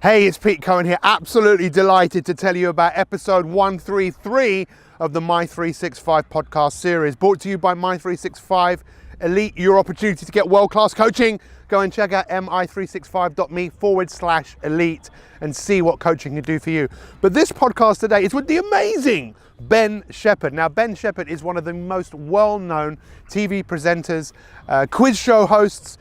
Hey, it's Pete Cohen here. Absolutely delighted to tell you about episode 133 of the Mi365 podcast series, brought to you by Mi365 Elite, your opportunity to get world-class coaching. Go and check out mi365.me/elite and see what coaching can do for you. But this podcast today is with the amazing Ben Shephard. Now, Ben Shephard is one of the most well-known TV presenters, quiz show hosts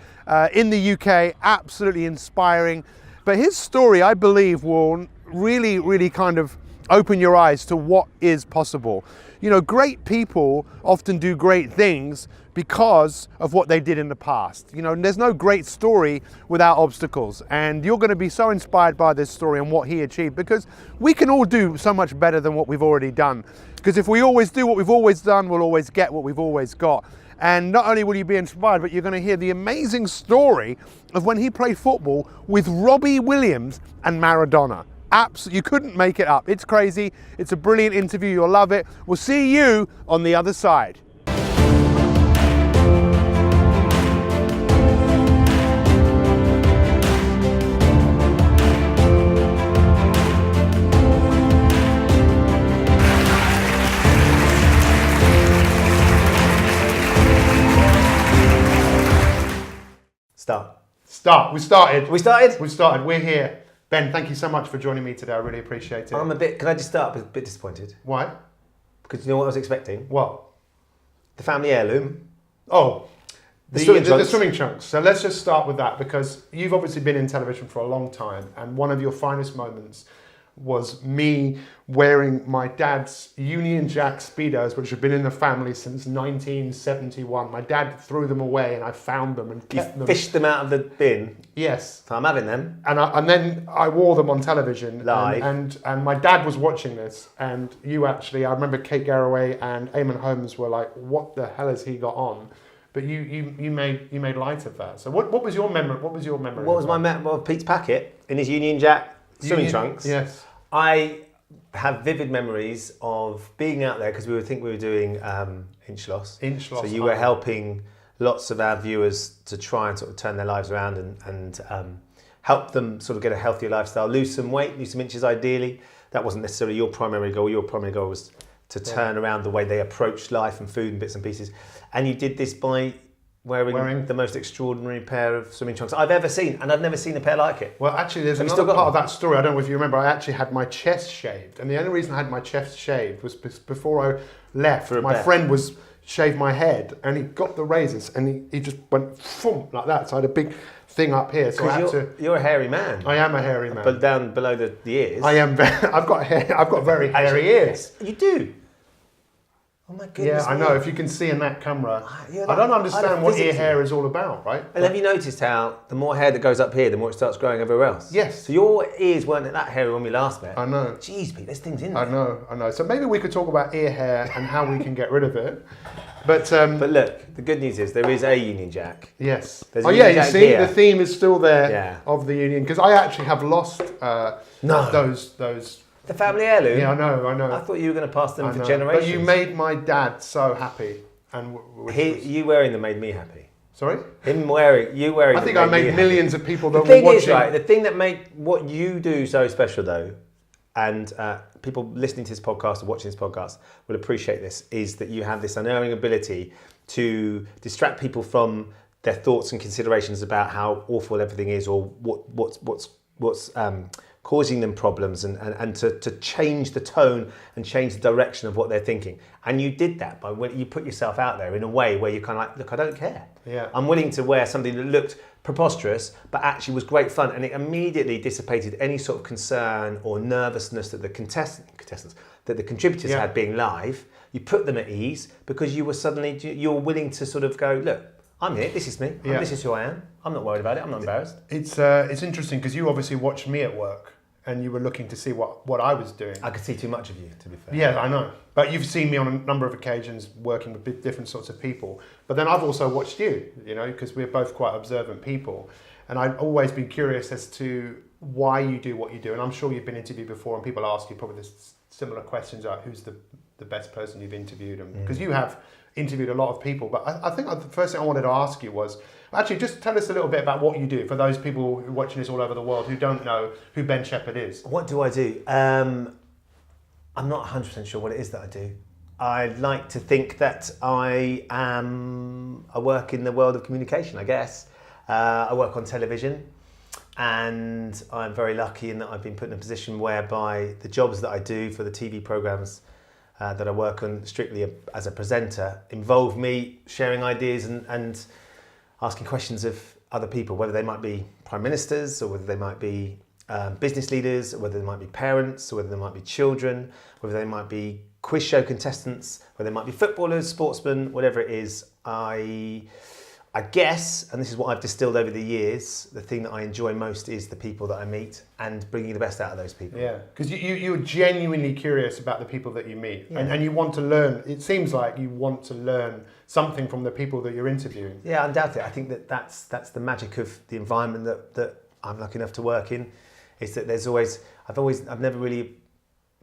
in the UK, absolutely inspiring. But his story, I believe, will really kind of open your eyes to what is possible. You know, great people often do great things because of what they did in the past. You know, there's no great story without obstacles. And you're going to be so inspired by this story and what he achieved, because we can all do so much better than what we've already done. Because if we always do what we've always done, we'll always get what we've always got. And not only will you be inspired, but you're going to hear the amazing story of when he played football with Robbie Williams and Maradona. Absolutely, you couldn't make it up. It's crazy. It's a brilliant interview. You'll love it. We'll see you on the other side. Start. We started. We're here. Ben, thank you so much for joining me today. I really appreciate it. Can I just start? A bit disappointed. Why? Because you know what I was expecting? What? The family heirloom. Oh, the swimming trunks. So let's just start with that, because you've obviously been in television for a long time, and one of your finest moments was me wearing my dad's Union Jack Speedos, which have been in the family since 1971. My dad threw them away and I found them and kept them. Fished them out of the bin? Yes. So I'm having them. And then I wore them on television. Live. And my dad was watching this, and you actually, I remember Kate Garraway and Eamon Holmes were like, what the hell has he got on? But you made light of that. So what was your memory? What was your memory? What was my memory of Pete's packet in his Union Jack swimming trunks? Yes. I have vivid memories of being out there, because we were doing Inch Loss. So you were helping lots of our viewers to try and sort of turn their lives around and help them sort of get a healthier lifestyle, lose some weight, lose some inches ideally. That wasn't necessarily your primary goal. Your primary goal was to turn around the way they approached life and food and bits and pieces. And you did this by wearing the most extraordinary pair of swimming trunks I've ever seen, and I've never seen a pair like it. Well, actually, there's another part of that story. I don't know if you remember. I actually had my chest shaved, and the only reason I had my chest shaved was before I left. My friend was shaved my head, and he got the razors, and he just went boom, like that. So I had a big thing up here. So you're a hairy man. I am a hairy man. But down below the ears. I am. I've got hair. I've got very hairy ears. You do. Oh my goodness. Yeah, I know. If you can see in that camera, I don't understand what ear hair is all about, right? And have you noticed how the more hair that goes up here, the more it starts growing everywhere else? Yes. So your ears weren't that hairy when we last met. I know. Jeez, Pete, there's things in there. I know. So maybe we could talk about ear hair and how we can get rid of it. But look, the good news is there is a Union Jack. Yes. There's you see, here. The theme is still there of the Union, because I actually have lost those. The family heirloom? Yeah, I know. I thought you were going to pass them for generations. But you made my dad so happy. And you wearing them made me happy. Sorry? You wearing I think I made millions of people that were watching. The thing that made what you do so special, though, and people listening to this podcast or watching this podcast will appreciate this, is that you have this unerring ability to distract people from their thoughts and considerations about how awful everything is, or what's causing them problems, and to change the tone and change the direction of what they're thinking. And you did that by when you put yourself out there in a way where you're kind of like, look, I don't care. Yeah. I'm willing to wear something that looked preposterous, but actually was great fun. And it immediately dissipated any sort of concern or nervousness that the contributors had being live. You put them at ease because you were willing to sort of go, look, I'm here, this is me, this is who I am. I'm not worried about it, I'm not embarrassed. It's interesting because you obviously watched me at work, and you were looking to see what I was doing. I could see too much of you, to be fair. Yeah, I know. But you've seen me on a number of occasions working with different sorts of people. But then I've also watched you, because we're both quite observant people. And I've always been curious as to why you do what you do. And I'm sure you've been interviewed before, and people ask you probably this similar questions about who's the best person you've interviewed. Because you have interviewed a lot of people. But I think the first thing I wanted to ask you was, Actually, just tell us a little bit about what you do for those people who are watching this all over the world who don't know who Ben Shephard is. What do I do? I'm not 100% sure what it is that I do. I like to think that I work in the world of communication, I guess. I work on television, and I'm very lucky in that I've been put in a position whereby the jobs that I do for the TV programmes that I work on strictly as a presenter involve me sharing ideas and asking questions of other people, whether they might be prime ministers or whether they might be business leaders, or whether they might be parents, or whether they might be children, whether they might be quiz show contestants, whether they might be footballers, sportsmen, whatever it is. I guess, and this is what I've distilled over the years, the thing that I enjoy most is the people that I meet and bringing the best out of those people. Yeah, because you're genuinely curious about the people that you meet, and you want to learn. It seems like you want to learn something from the people that you're interviewing. Yeah, undoubtedly. I think that's the magic of the environment that I'm lucky enough to work in, is that I've never really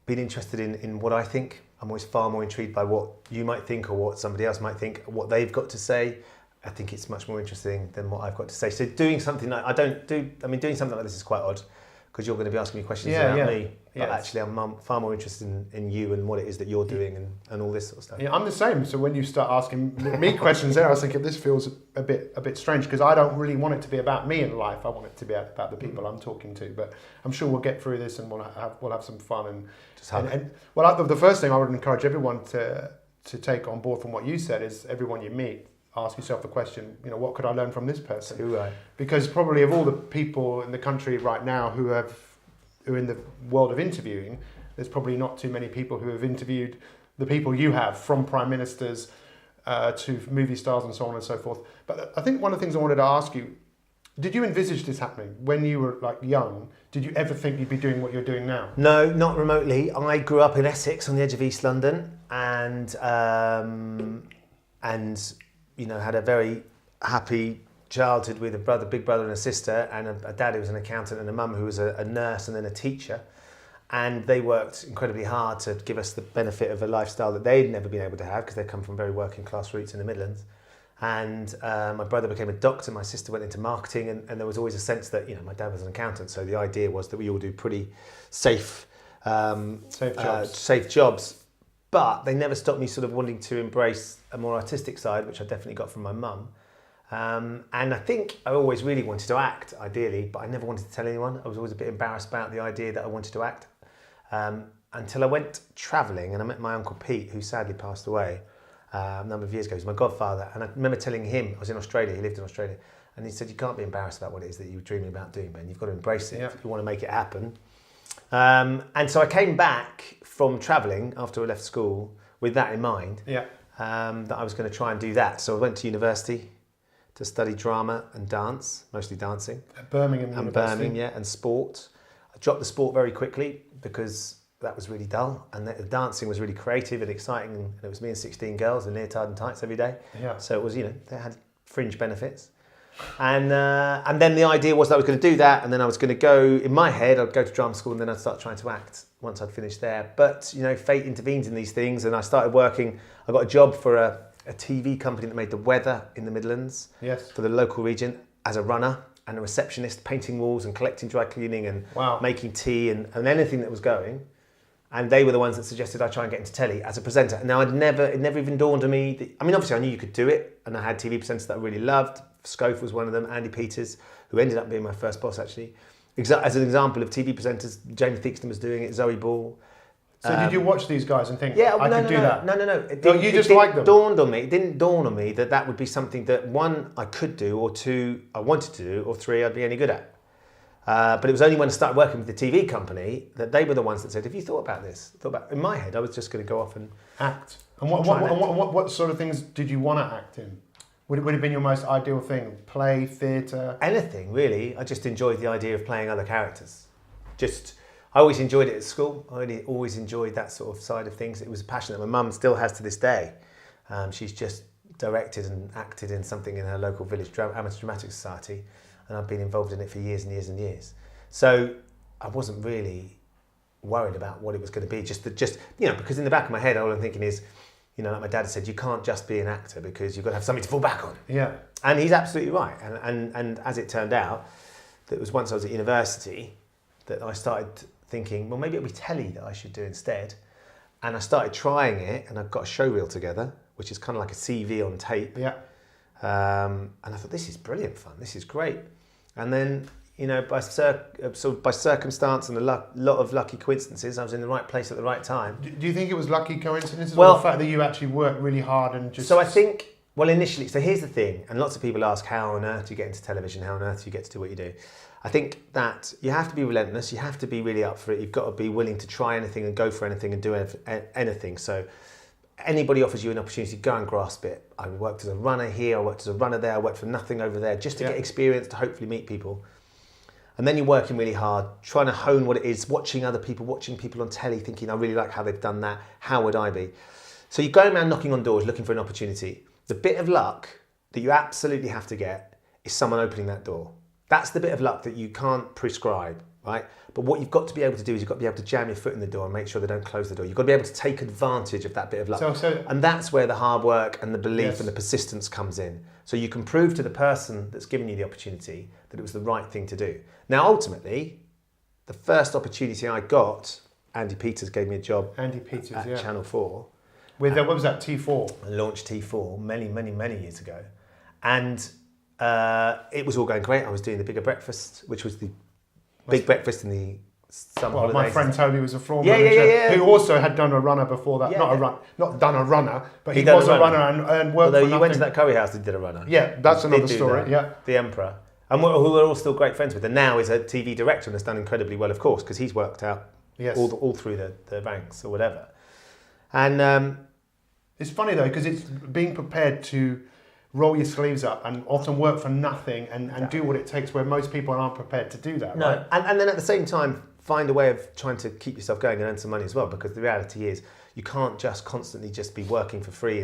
been interested in what I think. I'm always far more intrigued by what you might think or what somebody else might think, what they've got to say. I think it's much more interesting than what I've got to say. So doing something like doing something like this is quite odd, because you're going to be asking me questions about me. But actually I'm far more interested in you and what it is that you're doing and all this sort of stuff. Yeah, I'm the same. So when you start asking me questions there, I was thinking this feels a bit strange, because I don't really want it to be about me in life. I want it to be about the people I'm talking to. But I'm sure we'll get through this and we'll have some fun. The first thing I would encourage everyone to take on board from what you said is everyone you meet, ask yourself the question, what could I learn from this person? Right. Because probably of all the people in the country right now who are in the world of interviewing, there's probably not too many people who have interviewed the people you have, from prime ministers to movie stars and so on and so forth. But I think one of the things I wanted to ask you, did you envisage this happening when you were young? Did you ever think you'd be doing what you're doing now? No, not remotely. I grew up in Essex on the edge of East London, and had a very happy childhood with a big brother and a sister, and a dad who was an accountant, and a mum who was a nurse and then a teacher. And they worked incredibly hard to give us the benefit of a lifestyle that they'd never been able to have, because they come from very working class roots in the Midlands. And my brother became a doctor, my sister went into marketing, and there was always a sense that, my dad was an accountant, so the idea was that we all do pretty safe jobs. But they never stopped me sort of wanting to embrace a more artistic side, which I definitely got from my mum. And I think I always really wanted to act, ideally, but I never wanted to tell anyone. I was always a bit embarrassed about the idea that I wanted to act. Until I went travelling and I met my Uncle Pete, who sadly passed away a number of years ago. He was my godfather. And I remember telling him, I was in Australia, he lived in Australia, and he said, you can't be embarrassed about what it is that you're dreaming about doing, Ben. You've got to embrace it if you want to make it happen. And so I came back from travelling after I left school with that in mind, that I was going to try and do that. So I went to university to study drama and dance, mostly dancing. At Birmingham University. And sport. I dropped the sport very quickly because that was really dull, and the dancing was really creative and exciting, and it was me and 16 girls in leotard and tights every day. Yeah. So it was, they had fringe benefits. And then the idea was that I was going to do that, and then I was going to go, in my head, I'd go to drama school and then I'd start trying to act once I'd finished there. But, fate intervenes in these things, and I started working. I got a job for a TV company that made the weather in the Midlands for the local region as a runner and a receptionist, painting walls and collecting dry cleaning and making tea and anything that was going. And they were the ones that suggested I try and get into telly as a presenter. And now it never even dawned on me. Obviously I knew you could do it, and I had TV presenters that I really loved. Scofe was one of them, Andy Peters, who ended up being my first boss actually. As an example of TV presenters, James Theakston was doing it, Zoe Ball. So did you watch these guys and think, I could do that? No. You just liked them? It didn't dawn on me that would be something that, one, I could do, or two, I wanted to do, or three, I'd be any good at. But it was only when I started working with the TV company that they were the ones that said, have you thought about this? In my head, I was just going to go off and act. And what sort of things did you want to act in? Would it have been your most ideal thing? Play, theatre? Anything, really. I just enjoyed the idea of playing other characters. I always enjoyed it at school. I really always enjoyed that sort of side of things. It was a passion that my mum still has to this day. She's just directed and acted in something in her local village amateur dramatic society, and I've been involved in it for years and years and years. So I wasn't really worried about what it was going to be. Just because in the back of my head, all I'm thinking is, you know, like my dad said, you can't just be an actor because you've got to have something to fall back on. Yeah. And he's absolutely right. And as it turned out, that was once I was at university that I started thinking, well, maybe it'll be telly that I should do instead. And I started trying it, and I got a show reel together, which is kind of like a CV on tape. Yeah. And I thought, this is brilliant fun. This is great. And then, you know, by circumstance and a lot of lucky coincidences, I was in the right place at the right time. Do you think it was lucky coincidences, Well, or the fact that you actually worked really hard and just... So I think, well, initially, so here's the thing, and lots of people ask, how on earth do you get into television? How on earth do you get to do what you do? I think that you have to be relentless. You have to be really up for it. You've got to be willing to try anything and go for anything and do anything. So anybody offers you an opportunity, go and grasp it. I worked as a runner here, I worked as a runner there, I worked for nothing over there, just to get experience, to hopefully meet people. And then you're working really hard, trying to hone what it is, watching other people, watching people on telly, thinking, I really like how they've done that, how would I be? So you're going around knocking on doors, looking for an opportunity. The bit of luck that you absolutely have to get is someone opening that door. That's the bit of luck that you can't prescribe, right? But what you've got to be able to do is you've got to be able to jam your foot in the door and make sure they don't close the door. You've got to be able to take advantage of that bit of luck. And that's where the hard work and the belief and the persistence comes in. So you can prove to the person that's given you the opportunity that it was the right thing to do. Now, ultimately, the first opportunity I got, Andy Peters gave me a job at Channel 4. With, what was that, T4? I launched T4 many years ago. And it was all going great. I was doing the Bigger Breakfast, which was the big breakfast in the summer holidays. My friend Toby was a floor manager who also had done a runner before that. Not done a runner, but he was a runner and worked. Although you went to that curry house and did a runner. Yeah, that's another story. Yeah, the Emperor, and who we're all still great friends with, and now is a TV director and has done incredibly well, of course, because he's worked out all through the ranks or whatever. And it's funny though, because it's being prepared to roll your sleeves up and often work for nothing and do what it takes, where most people aren't prepared to do that. No, right? and then at the same time, find a way of trying to keep yourself going and earn some money as well, because the reality is you can't just constantly just be working for free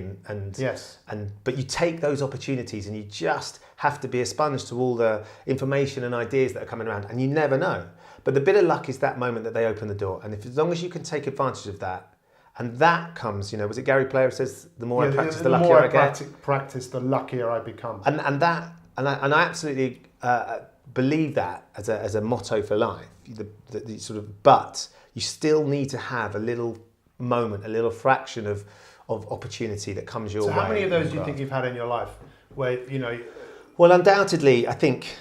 but you take those opportunities and you just have to be a sponge to all the information and ideas that are coming around, and you never know. But the bit of luck is that moment that they open the door, and as long as you can take advantage of that. And that comes, you know, was it Gary Player who says, the more I practice, the luckier I get? Practice, the luckier I become. And I absolutely believe that as a motto for life. The sort of, but you still need to have a little moment, a little fraction of opportunity that comes your way. So how many of those do you think you've had in your life where, you know... Well, undoubtedly, I think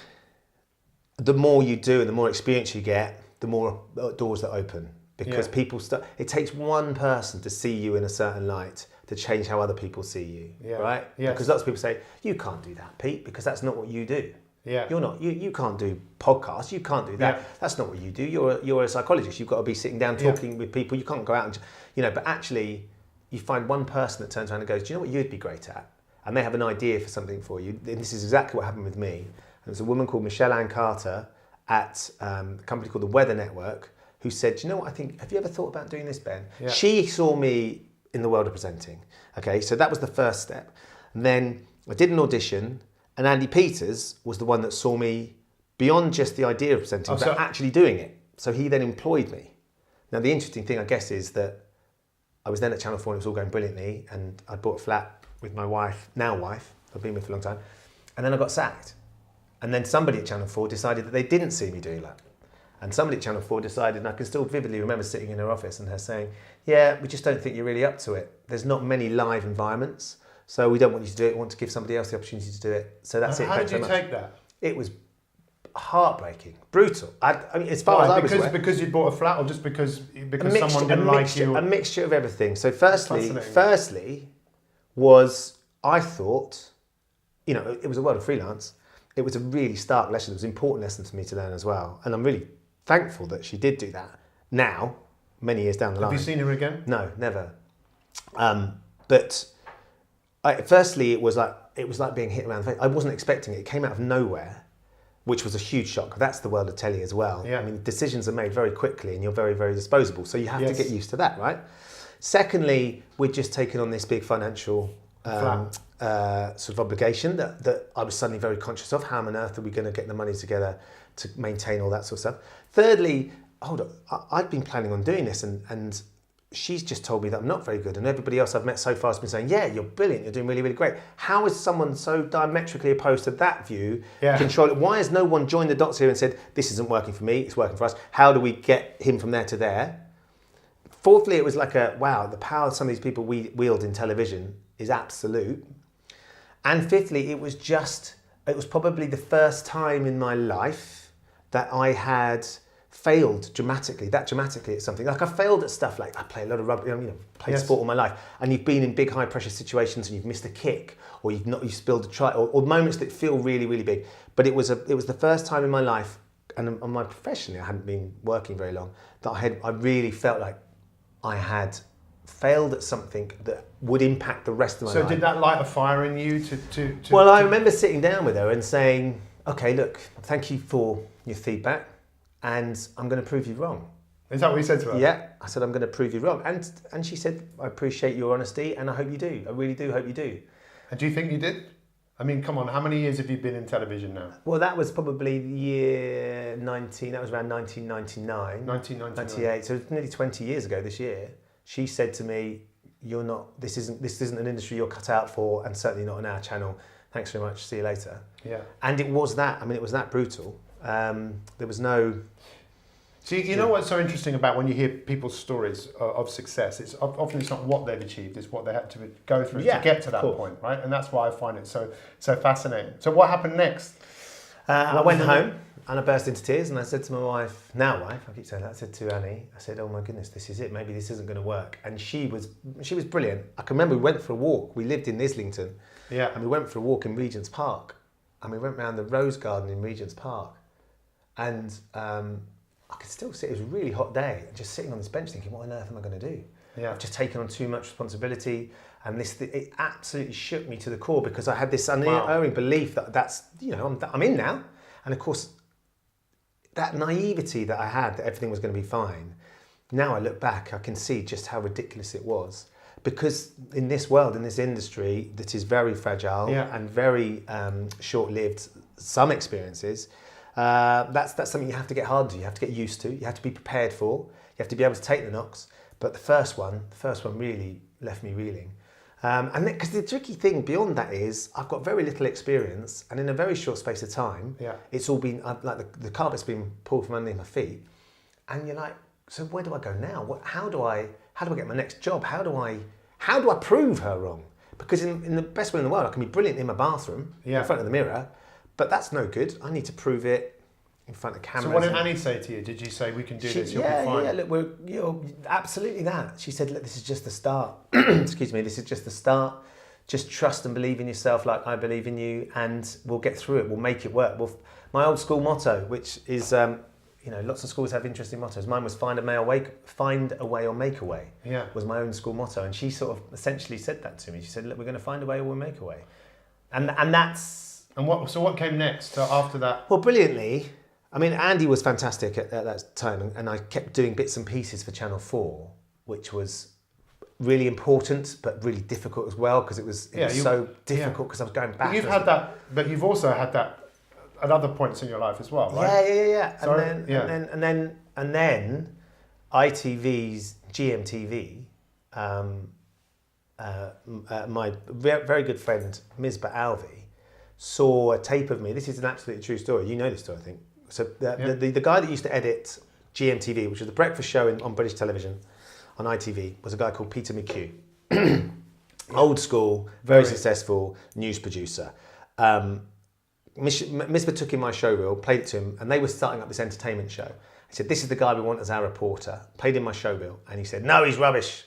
the more you do and the more experience you get, the more doors that open. Because people it takes one person to see you in a certain light to change how other people see you, right? Yes. Because lots of people say, you can't do that, Pete, because that's not what you do. Yeah. You can't do podcasts, you can't do that. Yeah. That's not what you do. You're a psychologist. You've got to be sitting down talking with people. You can't go out and, you know, but actually you find one person that turns around and goes, do you know what you'd be great at? And they have an idea for something for you. And this is exactly what happened with me. And there's a woman called Michelle Ann Carter at a company called the Weather Network, who said, do you know what I think, have you ever thought about doing this, Ben? Yeah. She saw me in the world of presenting. Okay, so that was the first step. And then I did an audition, and Andy Peters was the one that saw me beyond just the idea of presenting, but actually doing it. So he then employed me. Now the interesting thing, I guess, is that I was then at Channel 4 and it was all going brilliantly, and I bought a flat with my wife, I've been with for a long time, and then I got sacked. And then somebody at Channel 4 decided that they didn't see me doing that. And somebody at Channel 4 decided, and I can still vividly remember sitting in her office and her saying, yeah, we just don't think you're really up to it. There's not many live environments, so we don't want you to do it. We want to give somebody else the opportunity to do it. So that's it. How did you take that? It was heartbreaking, brutal. I mean, as far as I was aware. Because you bought a flat, or just because someone didn't like you? A mixture of everything. So firstly was, I thought, you know, it was a world of freelance. It was a really stark lesson. It was an important lesson for me to learn as well. And I'm really thankful that she did do that. Now, many years down the line. Have you seen her again? No, never. But firstly, it was like being hit around the face. I wasn't expecting it. It came out of nowhere, which was a huge shock. That's the world of telly as well. Yeah. I mean, decisions are made very quickly and you're very, very disposable. So you have to get used to that, right? Secondly, we'd just taken on this big financial sort of obligation that I was suddenly very conscious of. How on earth are we going to get the money together to maintain all that sort of stuff? Thirdly, hold on, I'd been planning on doing this, and she's just told me that I'm not very good, and everybody else I've met so far has been saying, yeah, you're brilliant, you're doing really, really great. How is someone so diametrically opposed to that view control it? Why has no one joined the dots here and said, this isn't working for me, it's working for us? How do we get him from there to there? Fourthly, it was like wow, the power some of these people wield in television is absolute. And fifthly, it was probably the first time in my life that I had failed dramatically at something. Like I failed at stuff like I play a lot of rugby, played sport all my life, and you've been in big high pressure situations and you've missed a kick, or you've spilled a try, or moments that feel really, really big. But it was the first time in my life, and on my professionally, I hadn't been working very long, that I really felt like I had failed at something that would impact the rest of my life. So did that light a fire in you to Well, I remember sitting down with her and saying, okay, look, thank you for your feedback, and I'm going to prove you wrong. Is that what you said to her? Yeah, I said, I'm going to prove you wrong. And she said, I appreciate your honesty, and I hope you do. I really do hope you do. And do you think you did? I mean, come on, how many years have you been in television now? Well, that was probably the year that was around 1999. 98, so it's nearly 20 years ago this year. She said to me, this isn't an industry you're cut out for, and certainly not on our channel. Thanks very much, see you later. Yeah. And it was that brutal. There was no... See, you know what's so interesting about when you hear people's stories of success? It's often not what they've achieved, it's what they had to go through to get to that point, right? And that's why I find it so fascinating. So what happened next? I went home and I burst into tears, and I said to my wife, I keep saying that, I said to Annie, I said, oh my goodness, this is it, maybe this isn't going to work. And she was brilliant. I can remember we went for a walk, we lived in Islington, and we went for a walk in Regent's Park, and we went around the Rose Garden in Regent's Park, and I could still sit, it was a really hot day, just sitting on this bench thinking, what on earth am I going to do? Yeah. I've just taken on too much responsibility, and it absolutely shook me to the core, because I had this unerring belief that I'm in now. And of course, that naivety that I had, that everything was going to be fine, now I look back, I can see just how ridiculous it was. Because in this world, in this industry that is very fragile and very short-lived, some experiences, that's something you have to get hard to, you have to get used to, you have to be prepared for, you have to be able to take the knocks. But the first one really left me reeling. And because the tricky thing beyond that is, I've got very little experience, and in a very short space of time, it's all been, like the carpet's been pulled from underneath my feet, and you're like, so where do I go now? How do I get my next job? How do I prove her wrong? Because in the best way in the world, I can be brilliant in my bathroom, in front of the mirror, but that's no good. I need to prove it in front of cameras. So what did Annie say to you? Did you say, we can do this, you'll be fine? Yeah, look, absolutely that. She said, look, this is just the start. Excuse me, this is just the start. Just trust and believe in yourself like I believe in you, and we'll get through it, we'll make it work. My old school motto, which is, lots of schools have interesting mottos. Mine was find a way or make a way, was my own school motto. And she sort of essentially said that to me. She said, look, we're going to find a way or we'll make a way. And that's... So what came next? So after that? Well, brilliantly, I mean, Andy was fantastic at that time, and I kept doing bits and pieces for Channel 4, which was really important, but really difficult as well, because it was so difficult, because I was going back. But you've also had that at other points in your life as well, right? Yeah. And then ITV's GMTV, my very good friend Misbah Alvi saw a tape of me. This is an absolutely true story. You know this story, I think. So the guy that used to edit GMTV, which was the breakfast show on British television on ITV, was a guy called Peter McHugh. Old school, very successful news producer. Misbah took in my show reel, played it to him, and they were starting up this entertainment show. He said, this is the guy we want as our reporter. Played in my show reel, and he said, no, he's rubbish,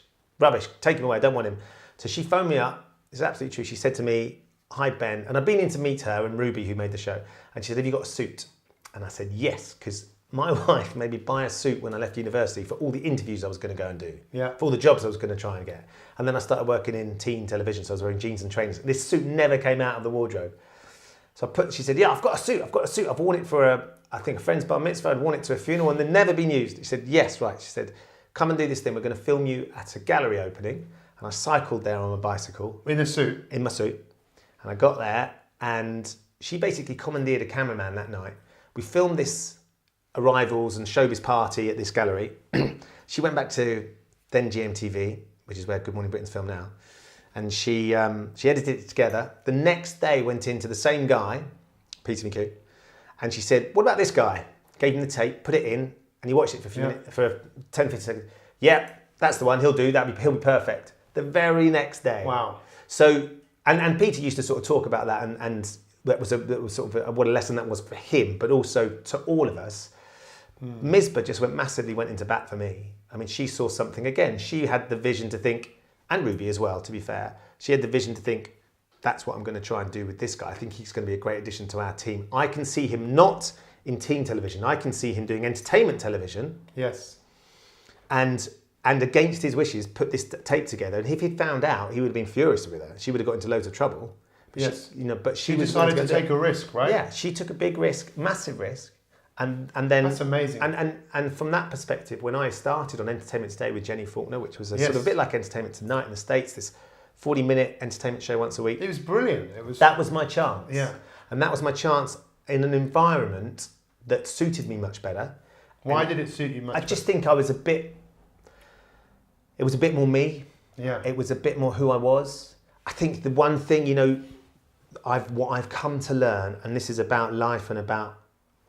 take him away, I don't want him. So she phoned me up, it's absolutely true, she said to me, hi Ben, and I'd been in to meet her and Ruby, who made the show, and she said, have you got a suit? And I said, yes, because my wife made me buy a suit when I left university for all the interviews I was going to go and do, for all the jobs I was going to try and get. And then I started working in teen television, so I was wearing jeans and trainers. This suit never came out of the wardrobe. So she said, yeah, I've got a suit. I've worn it for I think a friend's bar mitzvah. I'd worn it to a funeral and they'd never been used. She said, yes, right. She said, come and do this thing. We're going to film you at a gallery opening. And I cycled there on my bicycle. In a suit? In my suit. And I got there, and she basically commandeered a cameraman that night. We filmed this arrivals and showbiz party at this gallery. She went back to then GMTV, which is where Good Morning Britain's filmed now. And she edited it together. The next day went into the same guy, Peter McHugh, and she said, what about this guy? Gave him the tape, put it in, and he watched it for a few minutes, for 10, 15 seconds. Yeah, that's the one, he'll be perfect. The very next day. Wow. So, and Peter used to sort of talk about that, and that was sort of what a lesson that was for him, but also to all of us. Misbah just went into bat for me. I mean, she saw something again. She had the vision to think, and Ruby as well, to be fair. She had the vision to think, that's what I'm going to try and do with this guy. I think he's going to be a great addition to our team. I can see him not in teen television. I can see him doing entertainment television. Yes. And against his wishes, put this tape together. And if he'd found out, he would have been furious with her. She would have got into loads of trouble. But yes. She decided to take a risk, right? Yeah, she took a big risk, massive risk. And then that's amazing. And from that perspective, when I started on Entertainment Today with Jenny Faulkner, which was sort of a bit like Entertainment Tonight in the States, this 40-minute entertainment show once a week. It was brilliant. That was my chance. Yeah. And that was my chance in an environment that suited me much better. Why did it suit you much better? I just think it was a bit more me. Yeah. It was a bit more who I was. I think the one thing, what I've come to learn, and this is about life and about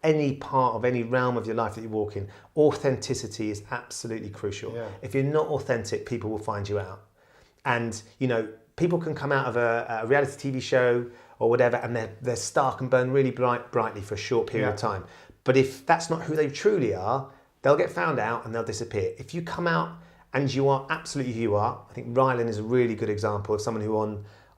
any part of any realm of your life that you walk in, authenticity is absolutely crucial. Yeah. If you're not authentic, people will find you out. And, people can come out of a reality TV show or whatever, and they're stark and burn really brightly for a short period of time. But if that's not who they truly are, they'll get found out and they'll disappear. If you come out and you are absolutely who you are, I think Rylan is a really good example of someone who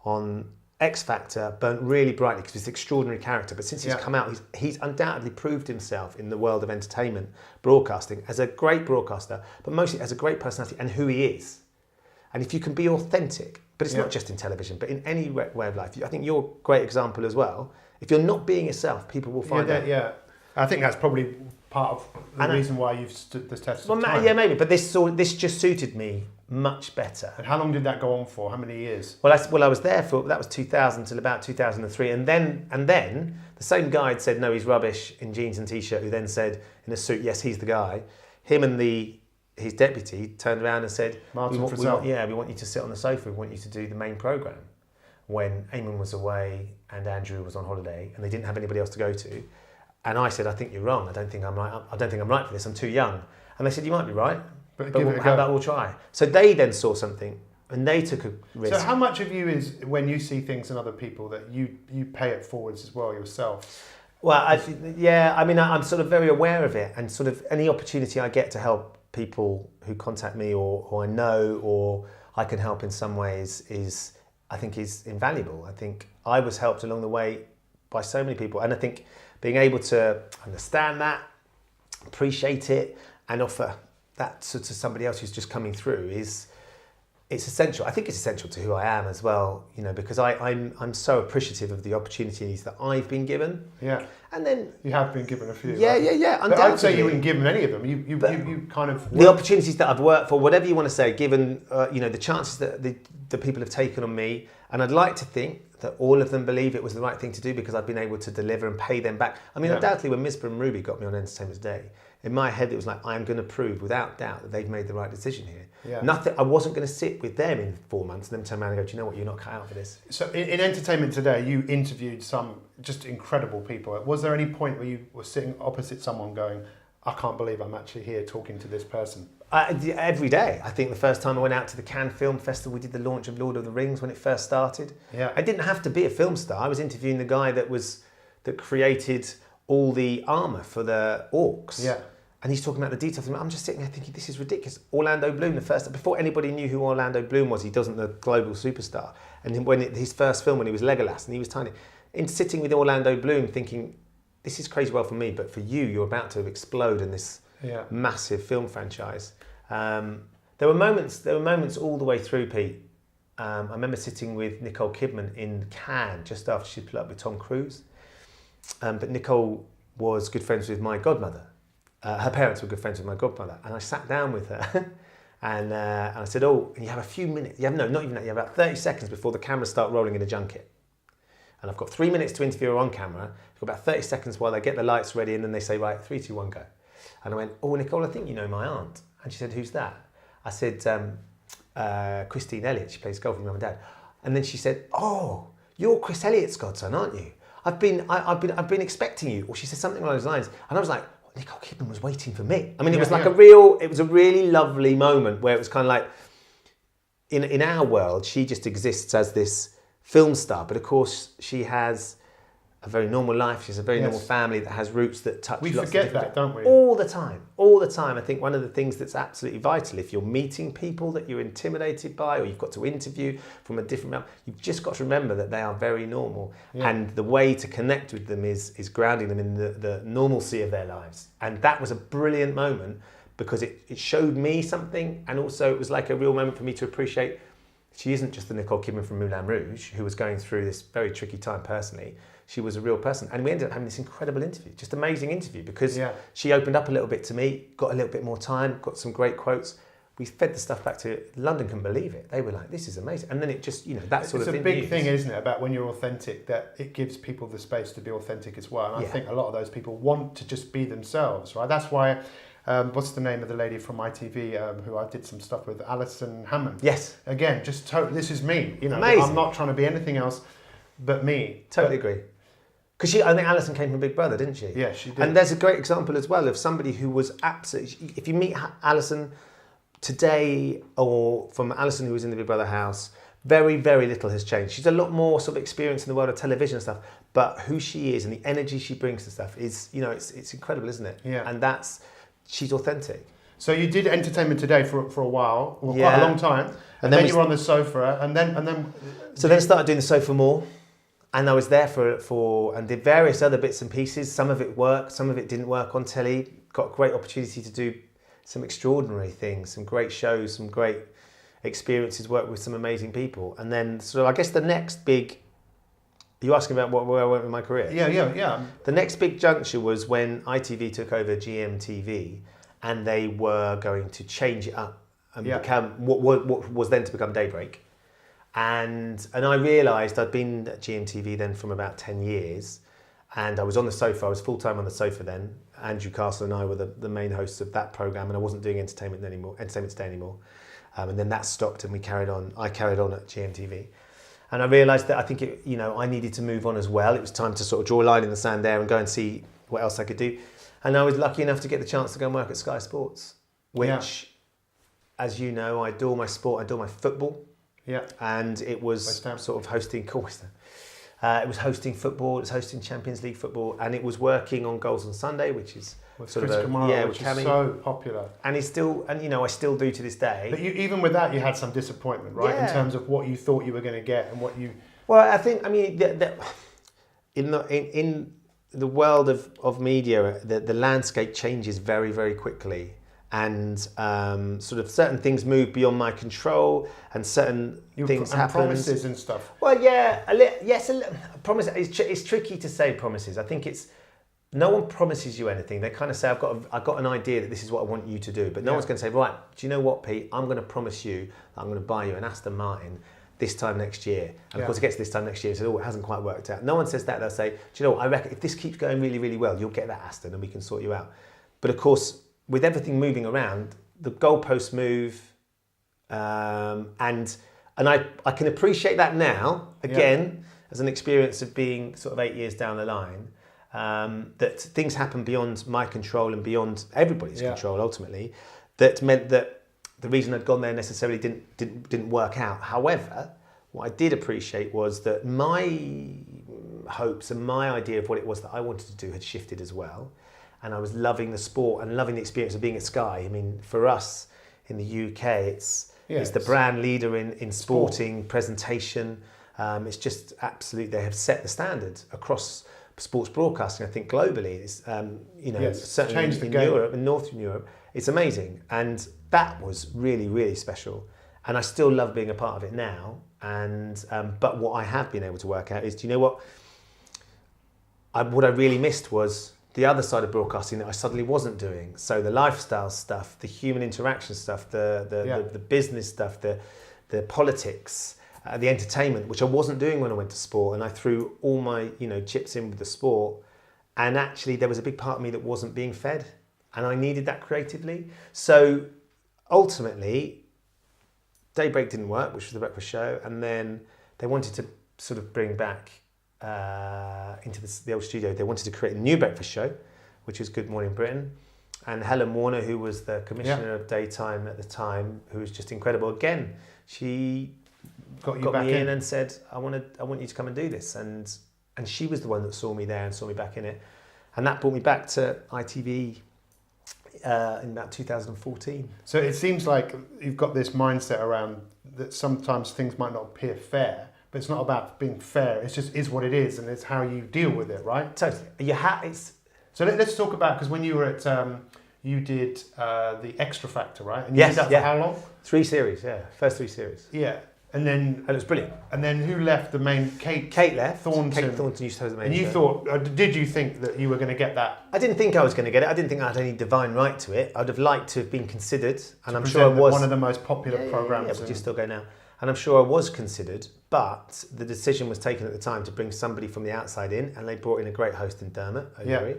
on X Factor burnt really brightly because he's an extraordinary character. But since he's come out, he's undoubtedly proved himself in the world of entertainment, broadcasting, as a great broadcaster, but mostly as a great personality and who he is. And if you can be authentic, but it's not just in television, but in any way of life. I think you're a great example as well. If you're not being yourself, people will find out. Yeah, I think that's probably part of the reason why you've stood this test of time. Yeah, maybe, but this just suited me much better. And how long did that go on for? How many years? Well, I was there that was 2000 till about 2003, and then the same guy had said no, he's rubbish in jeans and t-shirt, who then said in a suit, yes, he's the guy. Him and his deputy turned around and said, we want you to sit on the sofa, we want you to do the main programme. When Eamon was away and Andrew was on holiday and they didn't have anybody else to go to. And I said, I think you're wrong. I don't think I'm right for this. I'm too young. And they said, you might be right, but how about we'll try? So they then saw something and they took a risk. So how much of you is when you see things in other people that you pay it forwards as well yourself? Well, I'm sort of very aware of it, and sort of any opportunity I get to help people who contact me or I know or I can help in some ways I think is invaluable. I think I was helped along the way by so many people, and I think being able to understand that, appreciate it, and offer that to somebody else who's just coming through it's essential. I think it's essential to who I am as well, because I'm so appreciative of the opportunities that I've been given. Yeah. And then you have been given a few. Yeah, right? yeah. But I'd say you weren't given any of them. You kind of the opportunities that I've worked for, whatever you want to say, given the chances that the people have taken on me, and I'd like to think that all of them believe it was the right thing to do because I've been able to deliver and pay them back. I mean, undoubtedly, when Misbah and Ruby got me on Entertainment Today, in my head it was like, I'm going to prove without doubt that they've made the right decision here. Yeah. I wasn't going to sit with them in 4 months and then turn around and go, do you know what, you're not cut out for this. So in Entertainment Today, you interviewed some just incredible people. Was there any point where you were sitting opposite someone going, I can't believe I'm actually here talking to this person? Every day. I think the first time I went out to the Cannes Film Festival, we did the launch of Lord of the Rings when it first started. Yeah. I didn't have to be a film star. I was interviewing the guy that created all the armour for the orcs. Yeah. And he's talking about the details. I'm just sitting there thinking, this is ridiculous. Orlando Bloom, before anybody knew who Orlando Bloom was, he wasn't the global superstar. And his first film, when he was Legolas and he was tiny, in sitting with Orlando Bloom thinking, this is crazy well for me, but for you, you're about to explode in this massive film franchise. There were moments all the way through, Pete. I remember sitting with Nicole Kidman in Cannes just after she put up with Tom Cruise. But Nicole was good friends with my godmother. Her parents were good friends with my godmother, and I sat down with her and I said, oh, you have a few minutes, not even that, you have about 30 seconds before the cameras start rolling in a junket. And I've got 3 minutes to interview her on camera, I've got about 30 seconds while they get the lights ready, and then they say, right, 3, 2, 1, go. And I went, oh, Nicole, I think you know my aunt. And she said, who's that? I said, Christine Elliott, she plays golf with Mum and Dad. And then she said, oh, you're Chris Elliott's godson, aren't you? I've been expecting you. Or she said something along those lines. And I was like, Nicole Kidman was waiting for me. I mean, it was like it was a really lovely moment where it was kind of like, in our world, she just exists as this film star. But of course, she has a very normal life. She has a very normal family that has roots that touch lots of different... We forget that, don't we? All the time. All the time. I think one of the things that's absolutely vital, if you're meeting people that you're intimidated by or you've got to interview from a different realm, you've just got to remember that they are very normal. Yeah. And the way to connect with them is grounding them in the normalcy of their lives. And that was a brilliant moment because it showed me something, and also it was like a real moment for me to appreciate she isn't just the Nicole Kidman from Moulin Rouge who was going through this very tricky time personally. She was a real person. And we ended up having this incredible interview, just amazing interview, because she opened up a little bit to me, got a little bit more time, got some great quotes. We fed the stuff back to London, couldn't believe it. They were like, this is amazing. And then it just, that sort of thing. It's a big thing, isn't it, about when you're authentic, that it gives people the space to be authentic as well. And I think a lot of those people want to just be themselves, right? That's why... what's the name of the lady from ITV who I did some stuff with? Alison Hammond. Yes. Again, just totally, this is me. Amazing. I'm not trying to be anything else but me. Totally agree. Because I think Alison came from Big Brother, didn't she? Yeah, she did. And there's a great example as well of somebody who was absolutely... If you meet Alison today, or from Alison who was in the Big Brother house, very, very little has changed. She's a lot more sort of experienced in the world of television and stuff, but who she is and the energy she brings to stuff is, it's incredible, isn't it? Yeah. And she's authentic. So you did Entertainment Today for a while, quite a long time, and then you were on the sofa, and then. So then I started doing the sofa more, and I was there for and did various other bits and pieces. Some of it worked, some of it didn't work on telly. Got a great opportunity to do some extraordinary things, some great shows, some great experiences. Worked with some amazing people, and then I guess the next big. Are you asking about where I went with my career? Yeah. The next big juncture was when ITV took over GMTV, and they were going to change it up and become what was then to become Daybreak. And I realised I'd been at GMTV then from about 10 years, and I was on the sofa. I was full time on the sofa then. Andrew Castle and I were the main hosts of that programme, and I wasn't doing Entertainment Today anymore. And then that stopped, and I carried on at GMTV. And I realised that I think I needed to move on as well. It was time to sort of draw a line in the sand there and go and see what else I could do. And I was lucky enough to get the chance to go and work at Sky Sports, which, as you know, I adore my sport, I adore my football. Yeah. And it was sort of hosting, it was hosting football, it was hosting Champions League football, and it was working on Goals on Sunday, which is with sort Chris of Kamara, which is so popular. And it's still, I still do to this day. But even with that, you had some disappointment, right? In terms of what you thought you were going to get and what you. Well, I think, in the world of media, the landscape changes very, very quickly. And sort of certain things move beyond my control, and certain things happen. Promises and stuff. Well, promise. It's tricky to say promises. I think no one promises you anything. They kind of say, I've got an idea that this is what I want you to do, but no one's going to say, right, do you know what, Pete? I'm going to promise you that I'm going to buy you an Aston Martin this time next year. And of course, it gets to this time next year, so it hasn't quite worked out. No one says that. They'll say, do you know what? I reckon if this keeps going really, really well, you'll get that Aston, and we can sort you out. But of course, with everything moving around, the goalposts move, and I can appreciate that now, again, as an experience of being sort of 8 years down the line, that things happen beyond my control and beyond everybody's control ultimately, that meant that the reason I'd gone there necessarily didn't work out. However, what I did appreciate was that my hopes and my idea of what it was that I wanted to do had shifted as well. And I was loving the sport and loving the experience of being at Sky. I mean, for us in the UK, it's the brand leader in sporting presentation. It's just absolute. They have set the standard across sports broadcasting. I think globally, it's certainly in Europe, in Northern Europe, it's amazing. And that was really, really special. And I still love being a part of it now. And but what I have been able to work out is, do you know what? What I really missed was the other side of broadcasting that I suddenly wasn't doing. So the lifestyle stuff, the human interaction stuff, the business stuff, the politics, the entertainment, which I wasn't doing when I went to sport. And I threw all my chips in with the sport. And actually there was a big part of me that wasn't being fed. And I needed that creatively. So ultimately, Daybreak didn't work, which was the breakfast show, and then they wanted to sort of bring back into the old studio. They wanted to create a new breakfast show, which was Good Morning Britain. And Helen Warner, who was the commissioner of daytime at the time, who was just incredible. Again, she got me in and said, I want you to come and do this. And she was the one that saw me there and saw me back in it. And that brought me back to ITV in about 2014. So it seems like you've got this mindset around that sometimes things might not appear fair, but it's not about being fair. It's just is what it is, and it's how you deal with it, right? Totally. So let's talk about, because when you were at, you did the Extra Factor, right? And you Yes, did that for how long? 3 series, yeah. First 3 series. Yeah. And then it was brilliant. And then who left? The main Kate left. Thornton. Kate Thornton used to host the main show. And you thought, did you think that you were going to get that? I didn't think I was going to get it. I didn't think I had any divine right to it. I'd have liked to have been considered, and I'm sure I was. One of the most popular programs. Yeah, which is still going now. And I'm sure I was considered, but the decision was taken at the time to bring somebody from the outside in, and they brought in a great host in Dermot O'Leary,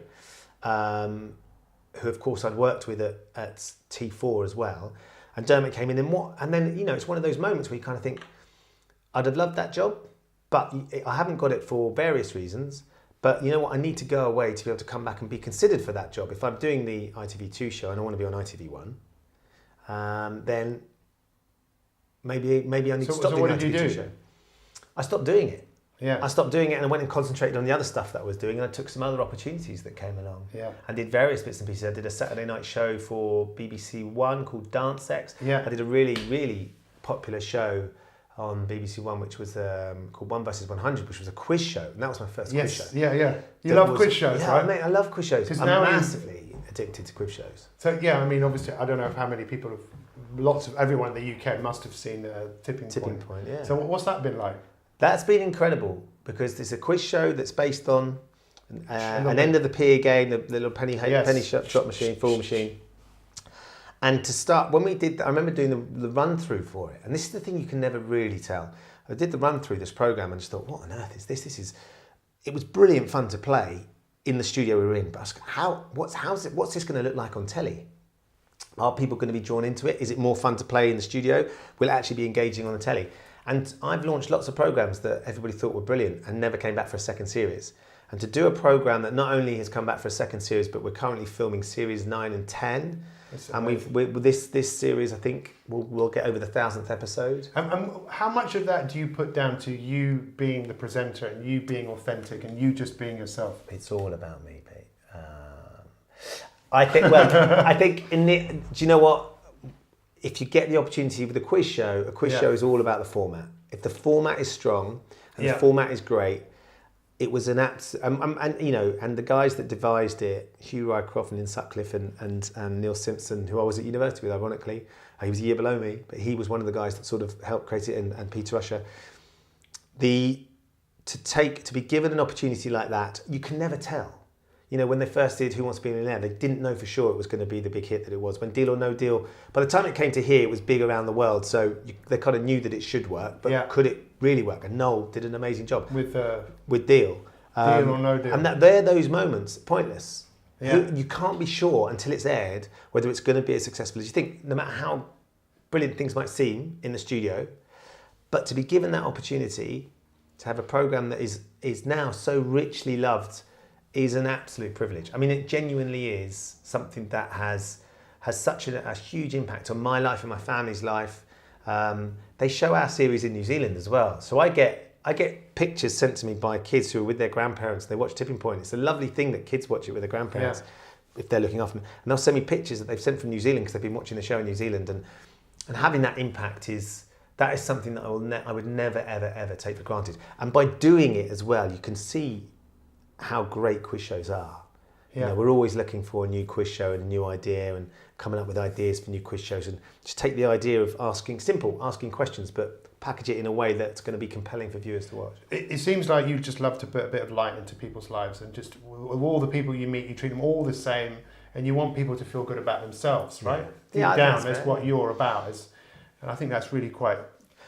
who of course I'd worked with at T4 as well. And Dermot came in, and then it's one of those moments where you kind of think, I'd have loved that job, but I haven't got it for various reasons. But you know what? I need to go away to be able to come back and be considered for that job. If I'm doing the ITV2 show and I want to be on ITV1, then maybe I need to stop doing the ITV2 show. I stopped doing it. Yeah. I stopped doing it and I went and concentrated on the other stuff that I was doing, and I took some other opportunities that came along. Yeah. I did various bits and pieces. I did a Saturday night show for BBC One called Dance X. Yeah. I did a really, really popular show on BBC One, which was called 1 vs 100, which was a quiz show, and that was my first quiz show. Yeah. You love quiz shows, right? Yeah, mate, I love quiz shows. I'm massively addicted to quiz shows. So yeah, I mean, obviously, I don't know how many people have. Everyone in the UK must have seen Tipping Point. Yeah. So what's that been like? That's been incredible, because it's a quiz show that's based on an end of the pier game, the little penny shot machine, full machine. And to start, when we did, I remember doing the run through for it, and this is the thing you can never really tell. I did the run through this program and just thought, what on earth is this? It was brilliant fun to play in the studio we were in, but what's this going to look like on telly? Are people going to be drawn into it? Is it more fun to play in the studio? Will it actually be engaging on the telly? And I've launched lots of programs that everybody thought were brilliant and never came back for a second series. And to do a program that not only has come back for a second series, but we're currently filming series 9 and 10. And with this series, I think we'll get over the 1,000th episode. How much of that do you put down to you being the presenter and you being authentic and you just being yourself? It's all about me, Pete. I think do you know what? If you get the opportunity with a quiz show is all about the format. If the format is strong and the format is great, it was an and the guys that devised it, Hugh Rycroft and Lynn Sutcliffe and Neil Simpson, who I was at university with, ironically, he was a year below me, but he was one of the guys that sort of helped create it, and Peter Usher. To be given an opportunity like that, you can never tell. When they first did Who Wants to Be a Millionaire, they didn't know for sure it was going to be the big hit that it was. When Deal or No Deal, by the time it came to here, it was big around the world, so they kind of knew that it should work, but could it really work? And Noel did an amazing job with Deal. Deal or No Deal. And they're those moments, pointless. Yeah. You can't be sure until it's aired whether it's going to be as successful as you think, no matter how brilliant things might seem in the studio. But to be given that opportunity to have a programme that is now so richly loved is an absolute privilege. I mean, it genuinely is something that has such a huge impact on my life and my family's life. They show our series in New Zealand as well. So I get pictures sent to me by kids who are with their grandparents. They watch Tipping Point. It's a lovely thing that kids watch it with their grandparents if they're looking after them. And they'll send me pictures that they've sent from New Zealand because they've been watching the show in New Zealand. And having that impact is something that I would never, ever, ever take for granted. And by doing it as well, you can see how great quiz shows are. Yeah. We're always looking for a new quiz show and a new idea and coming up with ideas for new quiz shows, and just take the idea of asking questions, but package it in a way that's going to be compelling for viewers to watch. It seems like you just love to put a bit of light into people's lives, and just with all the people you meet, you treat them all the same, and you want people to feel good about themselves, right? Deep down, that's what you're about. And I think that's really quite...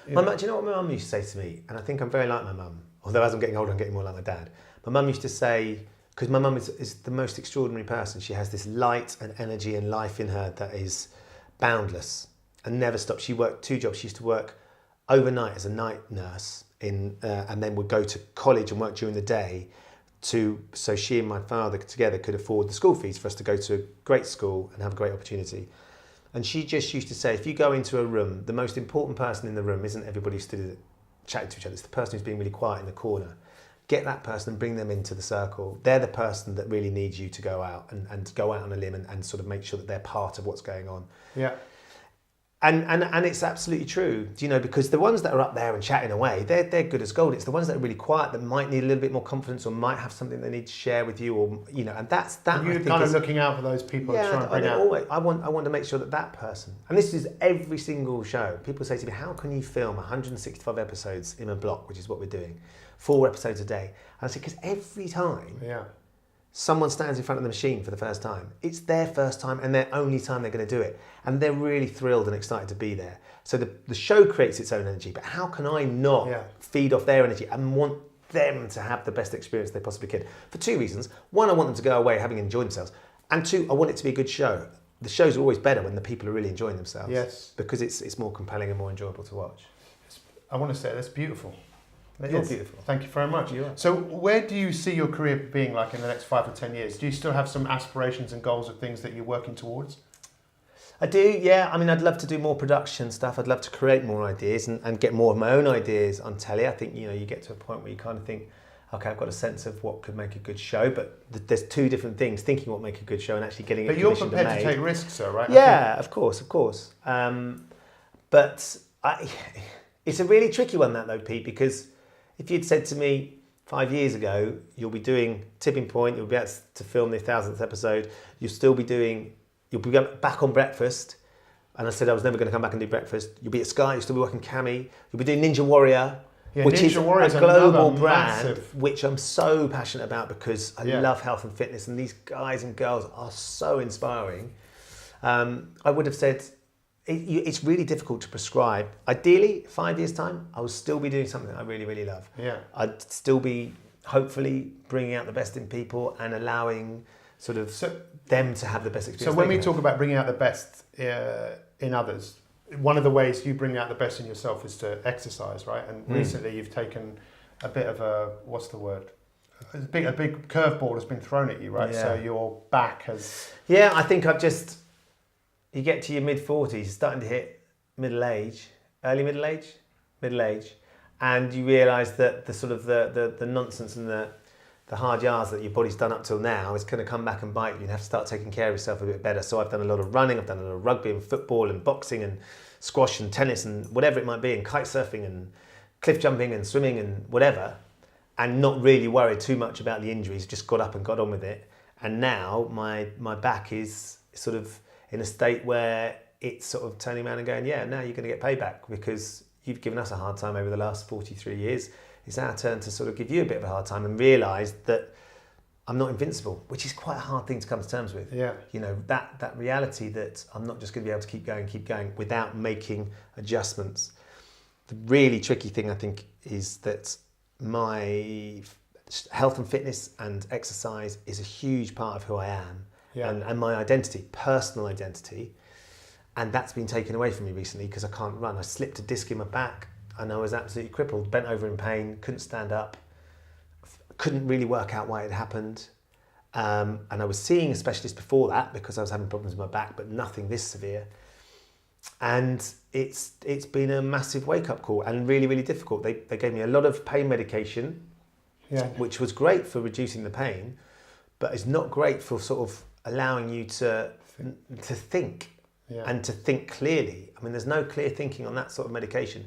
Do you know what my mum used to say to me? And I think I'm very like my mum, although as I'm getting older, I'm getting more like my dad. My mum used to say, because my mum is the most extraordinary person. She has this light and energy and life in her that is boundless. and never stopped. She worked 2 jobs. She used to work overnight as a night nurse and then would go to college and work during the day so she and my father together could afford the school fees for us to go to a great school and have a great opportunity. And she just used to say, if you go into a room, the most important person in the room isn't everybody who's stood chatting to each other, it's the person who's being really quiet in the corner. Get that person and bring them into the circle. They're the person that really needs you to go out and go out on a limb and sort of make sure that they're part of what's going on. Yeah. And it's absolutely true, because the ones that are up there and chatting away, they're good as gold. It's the ones that are really quiet that might need a little bit more confidence or might have something they need to share with you, or and that's that. And you're kind of looking out for those people. Yeah, to try and bring out. Always. I want to make sure that person, and this is every single show. People say to me, "How can you film 165 episodes in a block?" Which is what we're doing, 4 episodes a day. And I say, because every time. Yeah. Someone stands in front of the machine for the first time, it's their first time and their only time they're going to do it. And they're really thrilled and excited to be there. So the show creates its own energy, but how can I not feed off their energy and want them to have the best experience they possibly can? For 2 reasons. 1, I want them to go away having enjoyed themselves. And 2, I want it to be a good show. The shows are always better when the people are really enjoying themselves. Yes. Because it's more compelling and more enjoyable to watch. I want to say that's beautiful. You're beautiful. Thank you very much. You are. So where do you see your career being like in the next 5 or 10 years? Do you still have some aspirations and goals of things that you're working towards? I do, yeah. I mean, I'd love to do more production stuff. I'd love to create more ideas and get more of my own ideas on telly. I think, you get to a point where you kind of think, okay, I've got a sense of what could make a good show, but there's 2 different things, thinking what make a good show and actually getting it commissioned and made. But you're prepared to take risks, though, right? Yeah, of course. But it's a really tricky one, that though, Pete, because if you'd said to me 5 years ago, you'll be doing Tipping Point, you'll be able to film the 1000th episode, you'll be going back on Breakfast, and I said I was never going to come back and do Breakfast, you'll be at Sky, you'll still be working Cammy, you'll be doing Ninja Warrior, which Ninja is a global brand, which I'm so passionate about because I love health and fitness, and these guys and girls are so inspiring. I would have said, it's really difficult to prescribe. Ideally, 5 years' time, I will still be doing something I really, really love. Yeah. I'd still be, hopefully, bringing out the best in people and allowing them to have the best experience. So when we talk about bringing out the best in others, one of the ways you bring out the best in yourself is to exercise, right? And recently you've taken a bit of a, what's the word? A big curveball has been thrown at you, right? Yeah. So your back has... Yeah, I think you get to your mid-40s, starting to hit early middle age, and you realise that the nonsense and the hard yards that your body's done up till now is going to come back and bite you and have to start taking care of yourself a bit better. So I've done a lot of running, I've done a lot of rugby and football and boxing and squash and tennis and whatever it might be, and kite surfing and cliff jumping and swimming and whatever, and not really worried too much about the injuries, just got up and got on with it. And now my back is sort of in a state where it's sort of turning around and going, yeah, now you're going to get payback because you've given us a hard time over the last 43 years. It's our turn to sort of give you a bit of a hard time and realise that I'm not invincible, which is quite a hard thing to come to terms with. Yeah. That reality that I'm not just going to be able to keep going without making adjustments. The really tricky thing, I think, is that my health and fitness and exercise is a huge part of who I am. Yeah. And my identity, personal identity, and that's been taken away from me recently because I can't run. I slipped a disc in my back and I was absolutely crippled, bent over in pain, couldn't stand up, couldn't really work out why it happened. And I was seeing a specialist before that because I was having problems with my back, but nothing this severe. And it's been a massive wake-up call and really, really difficult. They gave me a lot of pain medication, which was great for reducing the pain, but it's not great for sort of allowing you to think and to think clearly. I mean, there's no clear thinking on that sort of medication.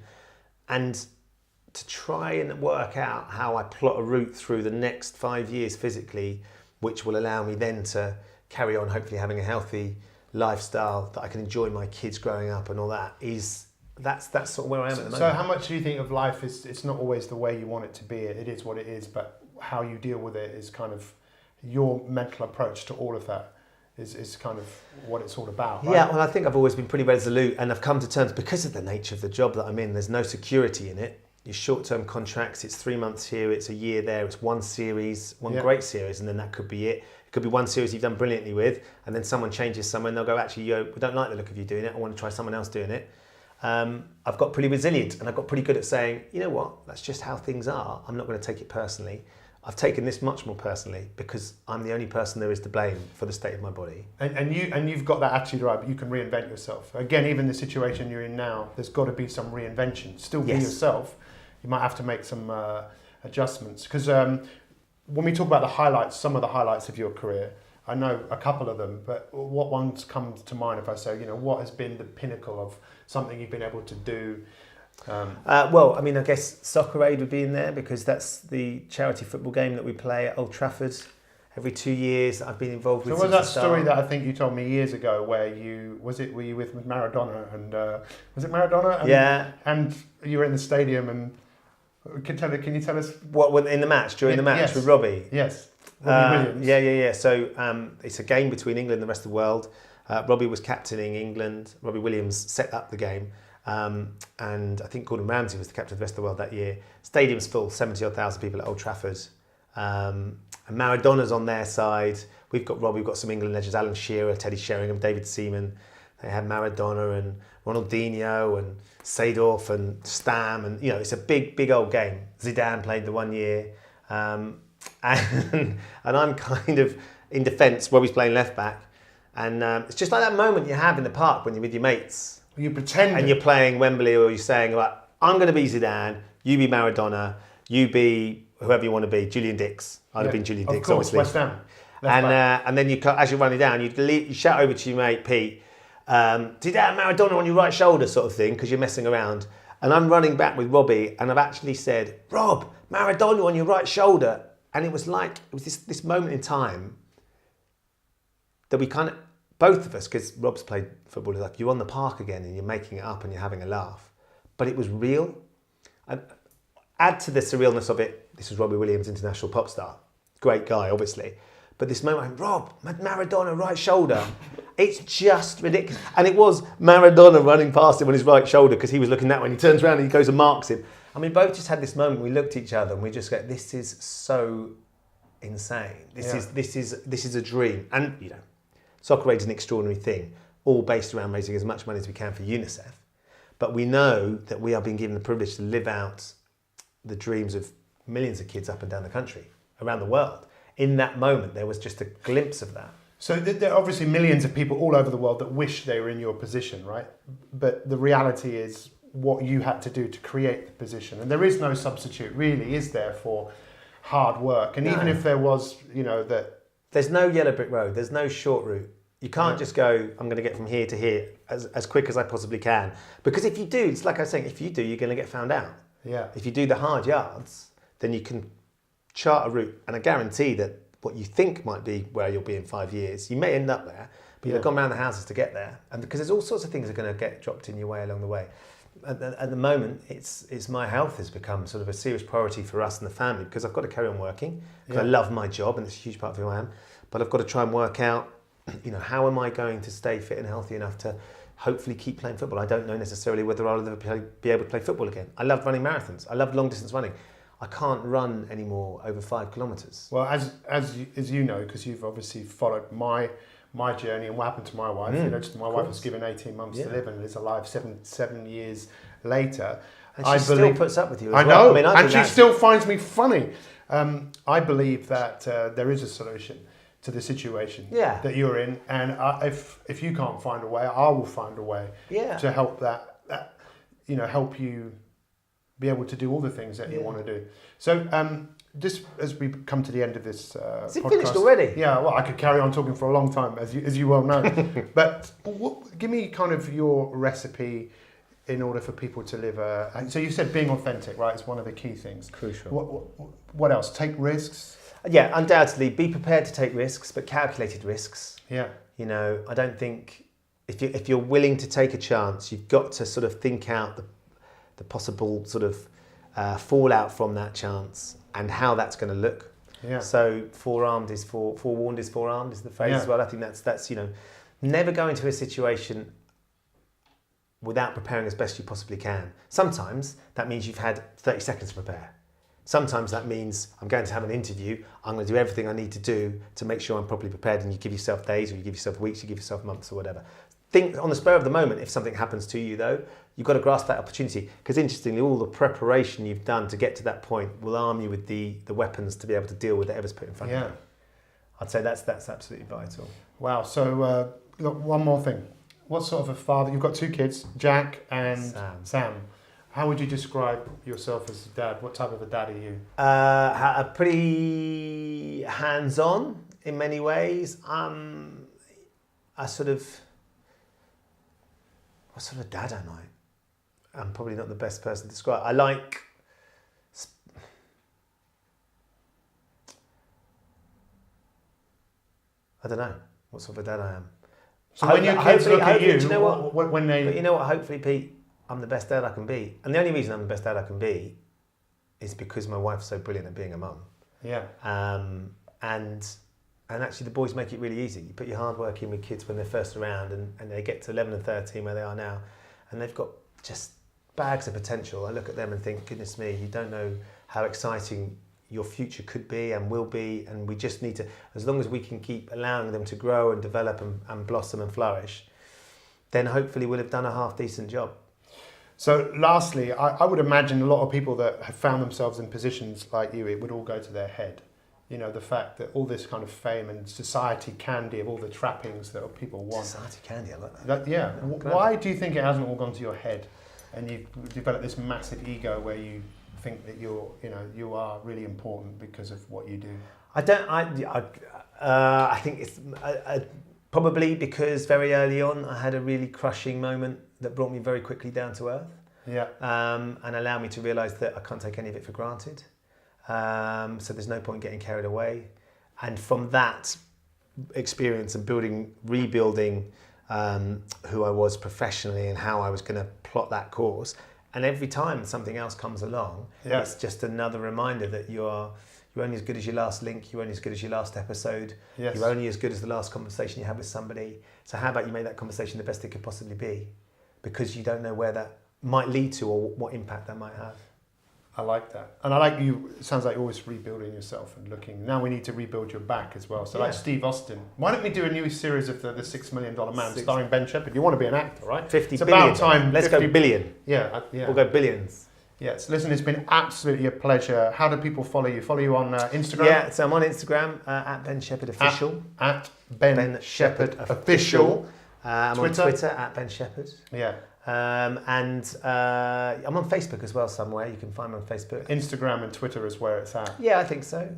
And to try and work out how I plot a route through the next 5 years physically, which will allow me then to carry on hopefully having a healthy lifestyle that I can enjoy my kids growing up and all that, that's sort of where I am at the moment. So how much do you think of life is, it's not always the way you want it to be, it is what it is, but how you deal with it is kind of your mental approach to all of that is kind of what it's all about, right? Yeah, well, I think I've always been pretty resolute, and I've come to terms, because of the nature of the job that I'm in, there's no security in it. Your short-term contracts, it's 3 months here, it's a year there, it's one series, one great series, and then that could be it. It could be one series you've done brilliantly with, and then someone changes somewhere and they'll go, actually, we don't like the look of you doing it. I want to try someone else doing it. I've got pretty resilient, and I've got pretty good at saying, you know what, that's just how things are. I'm not going to take it personally. I've taken this much more personally because I'm the only person there is to blame for the state of my body. And you've got that attitude, right? But you can reinvent yourself. Again, even the situation you're in now, there's got to be some reinvention. Still be yourself. You might have to make some adjustments because when we talk about the highlights, some of the highlights of your career, I know a couple of them, but what ones come to mind if I say, what has been the pinnacle of something you've been able to do? Well, I mean, I guess Soccer Aid would be in there because that's the charity football game that we play at Old Trafford every 2 years. I've been involved with. So was that story that I think you told me years ago where were you with Maradona and was it Maradona? And, yeah. And you were in the stadium and can you tell us what in the match during the match with Robbie? Yes. Robbie Williams. Yeah. So it's a game between England and the rest of the world. Robbie was captaining England. Robbie Williams set up the game. And I think Gordon Ramsay was the captain of the rest of the world that year. Stadium's full, 70-odd thousand people at Old Trafford. And Maradona's on their side. We've got some England legends, Alan Shearer, Teddy Sheringham, David Seaman. They had Maradona and Ronaldinho and Seedorf and Stam. And, it's a big old game. Zidane played the 1 year. And I'm kind of in defence, Robbie's playing left back. And it's just like that moment you have in the park when you're with your mates. You pretend. And you're playing Wembley or you're saying, I'm going to be Zidane, you be Maradona, you be whoever you want to be, Julian Dix. I'd have been Julian Dix, of course, obviously. West Ham. And then as you're running down, you shout over to your mate, Pete, Zidane, Maradona on your right shoulder sort of thing, because you're messing around. And I'm running back with Robbie and I've actually said, Rob, Maradona on your right shoulder. And it was this moment in time that we kind of, both of us, because Rob's played football, like you're on the park again and you're making it up and you're having a laugh. But it was real. And add to the surrealness of it, this was Robbie Williams, international pop star. Great guy, obviously. But this moment, I went, Rob, Maradona, right shoulder. It's just ridiculous. And it was Maradona running past him on his right shoulder because he was looking that way and he turns around and he goes and marks him. And we both just had this moment, we looked at each other and we just go, this is so insane. This is a dream. And, Soccer Aid is an extraordinary thing, all based around raising as much money as we can for UNICEF. But we know that we are being given the privilege to live out the dreams of millions of kids up and down the country, around the world. In that moment, there was just a glimpse of that. So there are obviously millions of people all over the world that wish they were in your position, right? But the reality is what you had to do to create the position. And there is no substitute, really, is there, for hard work? And even if there was, that... There's no yellow brick road. There's no short route. You can't just go, I'm going to get from here to here as quick as I possibly can. Because if you do, it's like I was saying, if you do, you're going to get found out. Yeah. If you do the hard yards, then you can chart a route. And I guarantee that what you think might be where you'll be in 5 years, you may end up there, but you've gone around the houses to get there. And because there's all sorts of things that are going to get dropped in your way along the way. At the moment, it's my health has become sort of a serious priority for us and the family because I've got to carry on working because I love my job and it's a huge part of who I am. But I've got to try and work out, how am I going to stay fit and healthy enough to hopefully keep playing football? I don't know necessarily whether I'll ever be able to play football again. I love running marathons. I love long distance running. I can't run anymore over 5 kilometres. Well, as you know, because you've obviously followed my journey and what happened to my wife. My wife was given 18 months to live and is alive 7 years later. And she still puts up with you as well. I know, and she still finds me funny. I believe that there is a solution to the situation that you're in, and if you can't find a way, I will find a way to help help you be able to do all the things that you want to do. So just as we come to the end of this Is it finished already? Yeah, well, I could carry on talking for a long time, as you well know. But give me kind of your recipe in order for people to live so you said being authentic, right? It's one of the key things. Crucial. What else? Take risks? Yeah, undoubtedly. Be prepared to take risks, but calculated risks. Yeah. I don't think if you're willing to take a chance, you've got to sort of think out the possible sort of fallout from that chance and how that's going to look. Yeah. So forewarned is forearmed is the phrase as well. I think that's never go into a situation without preparing as best you possibly can. Sometimes that means you've had 30 seconds to prepare. Sometimes that means I'm going to have an interview. I'm going to do everything I need to do to make sure I'm properly prepared. And you give yourself days, or you give yourself weeks, you give yourself months, or whatever. Think on the spur of the moment, if something happens to you though, you've got to grasp that opportunity. Because interestingly, all the preparation you've done to get to that point will arm you with the weapons to be able to deal with whatever's put in front of you. I'd say that's absolutely vital. Wow. So look, one more thing. What sort of a father? You've got 2 kids, Jack and Sam. How would you describe yourself as a dad? What type of a dad are you? A pretty hands-on in many ways. What sort of dad am I? I'm probably not the best person to describe. I don't know what sort of a dad I am. So when your kids look at you, do you know what? When they... But you know what? Hopefully, Pete, I'm the best dad I can be. And the only reason I'm the best dad I can be is because my wife's so brilliant at being a mum. Yeah. And actually the boys make it really easy. You put your hard work in with kids when they're first around and they get to 11 and 13 where they are now, and they've got just bags of potential. I look at them and think, goodness me, you don't know how exciting your future could be and will be, and we just need to, as long as we can keep allowing them to grow and develop and blossom and flourish, then hopefully we'll have done a half decent job. So lastly, I would imagine a lot of people that have found themselves in positions like you, it would all go to their head. You know, the fact that all this kind of fame and society candy of all the trappings that people want. Society candy, I like that. Yeah. Why do you think it hasn't all gone to your head and you've developed this massive ego where you think that you are really important because of what you do? I think it's probably because very early on I had a really crushing moment that brought me very quickly down to earth. Yeah. And allowed me to realise that I can't take any of it for granted. So there's no point getting carried away. And from that experience and rebuilding who I was professionally and how I was going to plot that course, and every time something else comes along, it's just another reminder that you're only as good as your last link, you're only as good as your last episode, you're only as good as the last conversation you had with somebody. So how about you make that conversation the best it could possibly be? Because you don't know where that might lead to or what impact that might have. I like that. And I like you, it sounds like you're always rebuilding yourself and looking. Now we need to rebuild your back as well. So like Steve Austin, why don't we do a new series of the $6 Million Man starring Ben Shephard? You want to be an actor, right? 50 it's billion. About time. Let's go billion. Yeah. We'll go billions. Yes. Listen, it's been absolutely a pleasure. How do people follow you? Follow you on Instagram? Yeah, so I'm on Instagram at Ben Shephard Official. At Ben Shephard Official. I'm on Twitter at Ben Shephard. Yeah. I'm on Facebook as well somewhere. You can find me on Facebook. Instagram and Twitter is where it's at. Yeah, I think so.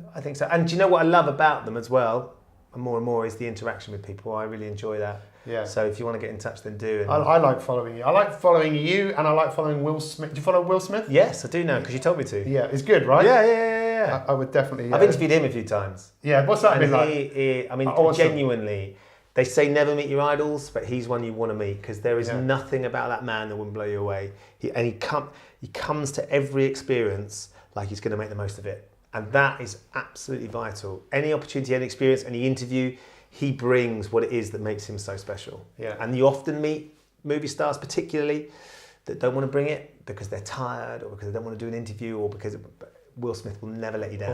And do you know what I love about them as well? And more is the interaction with people. I really enjoy that. Yeah. So if you want to get in touch, then do. I like following you. I like following you, and I like following Will Smith. Do you follow Will Smith? Yes, I do now because you told me to. Yeah, it's good, right? Yeah. I would definitely. I've interviewed him a few times. Yeah, what's that been like? Genuinely. They say never meet your idols, but he's one you want to meet because there is nothing about that man that wouldn't blow you away. He comes to every experience like he's going to make the most of it. And that is absolutely vital. Any opportunity, any experience, any interview, he brings what it is that makes him so special. Yeah. And you often meet movie stars particularly that don't want to bring it because they're tired or because they don't want to do an interview or because Will Smith will never let you down.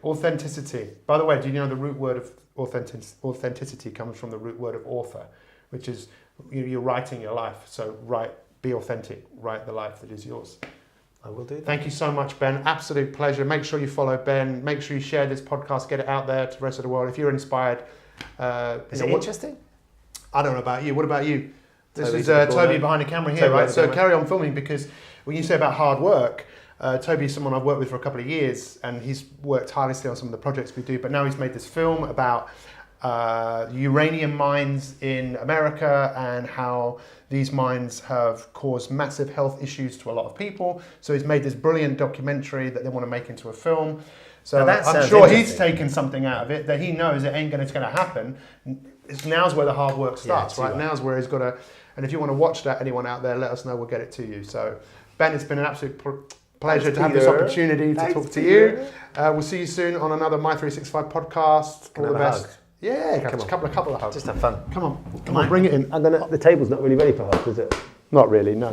Authenticity. By the way, do you know the root word of authenticity comes from the root word of author, which is you're writing your life. So be authentic, write the life that is yours. I will do that. Thank you so much, Ben. Absolute pleasure. Make sure you follow Ben. Make sure you share this podcast, get it out there to the rest of the world. If you're inspired. Is it interesting? I don't know about you. What about you? This is Toby behind the camera here, right? So carry on filming because when you say about hard work, Toby is someone I've worked with for a couple of years and he's worked tirelessly on some of the projects we do, but now he's made this film about uranium mines in America and how these mines have caused massive health issues to a lot of people. So he's made this brilliant documentary that they want to make into a film. So I'm sure he's taken something out of it that he knows it ain't going to happen. Now's where the hard work starts, right? Now's where he's got to, and if you want to watch that, anyone out there, let us know, we'll get it to you. So Ben, it's been an absolute pleasure to have this opportunity to talk to you. We'll see you soon on another Mi365 podcast. All the best. Yeah, a couple of hugs. Just have fun. Come on, bring it in. The table's not really ready for hugs, is it? Not really, no.